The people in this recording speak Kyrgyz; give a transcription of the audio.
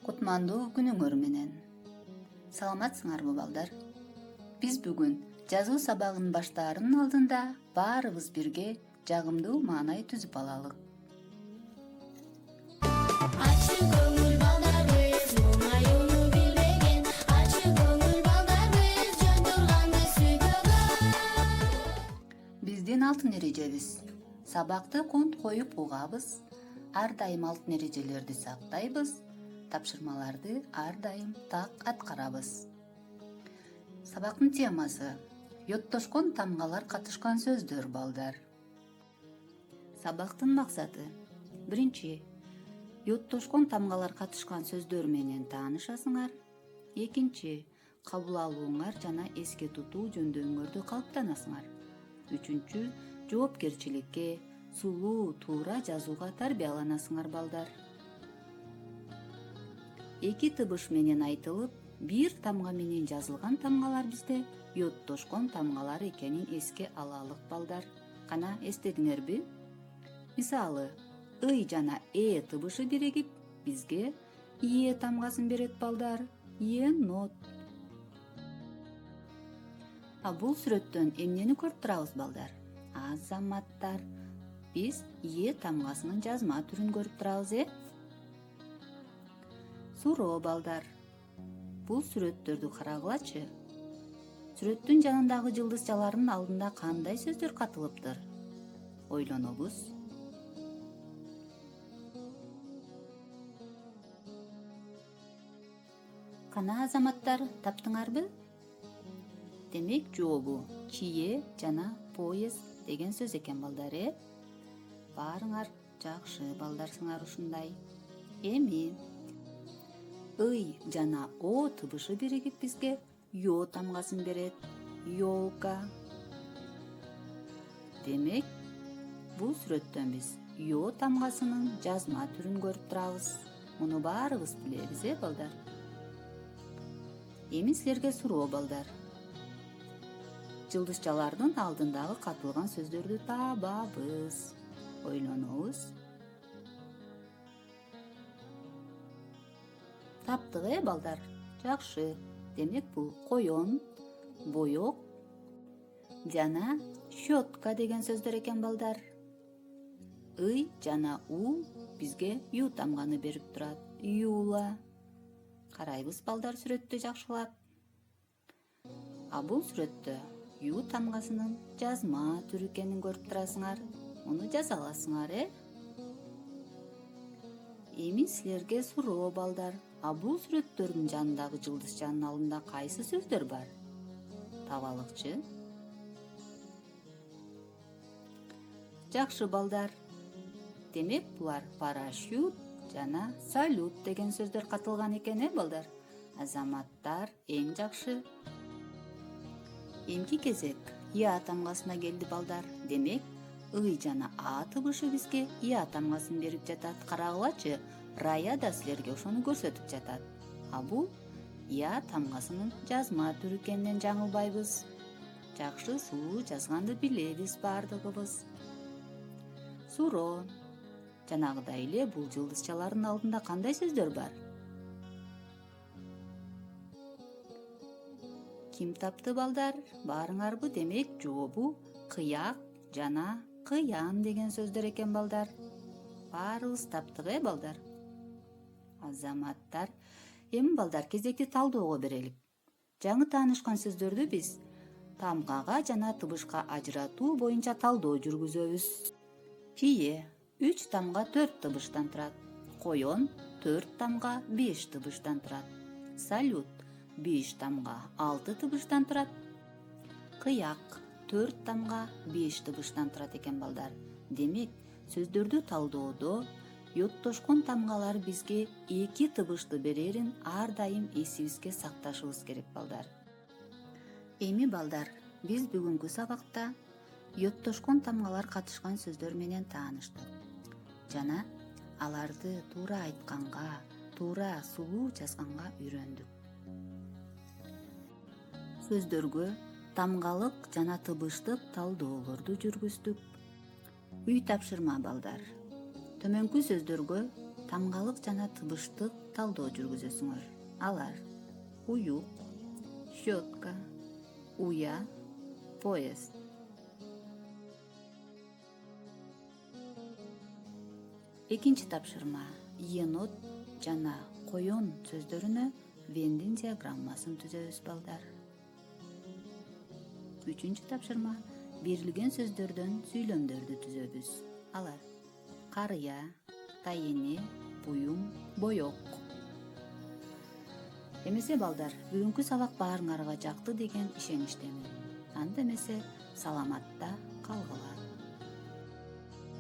Кутмандуу күнүңөр менен. Саламатсыңарбы балдар? Биз бүгүн жазуу сабагынын баштаарынын алдында баарыбыз бирге жагымдуу маанай түзүп алалы. Ачык көңүл балдарыбыз муңаюуну билбеген, ачык көңүл балдарыбыз жөн турганды сүйбөгөн. Биздин алтын эрежебиз: сабакты конт коюп угабыз, ар дайым алтын эрежелерди сактайбыз, тапшырмаларды ар дайым так аткарабыз. Сабактын темасы: йоттошкон тамгалар катышкан сөздөр балдар. Сабактын максаты: биринчи, йоттошкон тамгалар катышкан сөздөр менен таанышасыңар. Экинчи, кабыл алууңар жана эске тутуу жөндөмүңөрдү калыптанасыңар. Үчүнчү, жоопкерчиликке, сулуу, туура жазууга тарбияланасыңар балдар. Эки табыш менен айтылып, бир тамга менен жазылган тамгалар бизде йоттошкон тамгалар экенин эске алалык балдар. Кана эстедиңерби? Мисалы, ый жана табышы биригип бизге тамгасын берет балдар. Нот. Бул сүрөттөн эмнени көрүп турабыз балдар? Азаматтар. Биз тамгасынын жазма түрүн көрүп турабыз, Суроо балдар. Бул сүрөттөрдү карагылачы. Сүрөттүн жанындагы жылдызчалардын алдында кандай сөздөр катылыптыр? Ойлонобуз. Кана азаматтар, таптыңарбы? Демек жообу чие жана поезд деген сөз экен балдар, Баарыңар жакшы балдарсыңар ушундай. Эми ый жана табышы биригип бизге тамгасын берет. Ёлка. Демек, бул сүрөттөн биз тамгасынын жазма түрүн көрүп турабыз. Муну баарыбыз билебиз, балдар? Эми силерге суроо балдар. Жылдызчалардын алдындагы катылган сөздөрдү табабыз. Ойлонобуз. Таптык, балдар? Жакшы. Демек бул коён, боёк жана щетка деген сөздөр экен балдар. Ый жана бизге тамганы берип турат. Юла. Карайбыз балдар сүрөттү жакшылап. Бул сүрөттө тамгасынын жазма түрү экенин көрүп турасыңар. Муну жаза аласыңар, Эми силерге суроо балдар. Бул сүрөттөрдүн жанындагы жылдызчанын алдында кайсы сөздөр бар? Табалыкчы. Жакшы балдар. Демек булар парашют жана салют деген сөздөр катылган экен, балдар? Азаматтар, эң жакшы. Эмки кезек тамгасына келди балдар. Демек, ый жана табышы бизге тамгасын берип жатат. Карагылачы, рая да силерге ошону көрсөтүп жатат. Бул тамгасынын жазма түрү экенинен жаңылбайбыз. Жакшы, сулуу жазганды билебиз бардыгыбыз. Суроо. Жанагыдай эле бул жылдызчалардын алдында кандай сөздөр бар? Ким тапты балдар? Баарыңарбы? Демек, жообу кыяк жана кыян деген сөздөр экен балдар. Баарыбыз таптык, балдар? Азаматтар. Эми балдар, кезекти талдоого берелик. Жаңы таанышкан сөздөрдү биз тамгага жана табышка ажыратуу боюнча талдоо жүргүзөбүз. Чие 3 тамга 4 табыштан турат. Коён 4 тамга 5 табыштан турат. Салют 5 тамга 6 табыштан турат. Кыяк 4 тамга 5 табыштан турат экен балдар. Демек, сөздөрдү талдоодо йоттошкон тамгалар бизге 2 табышты берерин ар дайым эсибизге сакташыбыз керек, балдар. Эми балдар, биз бүгүнкү сабакта йоттошкон тамгалар катышкан сөздөр менен тааныштык жана аларды туура айтканга, туура сулуу жазганга үйрөндүк. Сөздөргө тамгалык жана табыштык талдоолорду жүргүздүк. Үй тапшырма балдар. Төмөнкү сөздөргө тамгалык жана тыбыштык талдоо жүргүзөсүңөр. Алар: уюк, щетка, уя, поезд. Экинчи тапшырма: енот жана коён сөздөрүнө Вендин диаграммасын түзөбүз балдар. Үчүнчү тапшырма: берилген сөздөрдөн сүйлөмдөрдү түзөбүз. Алар: карыя, тайене, буюм, боек. Эмесе балдар, бүгүнкү сабак баарыңарга жакты деген ишеничтемин. Анда эмесе саламатта калгыла.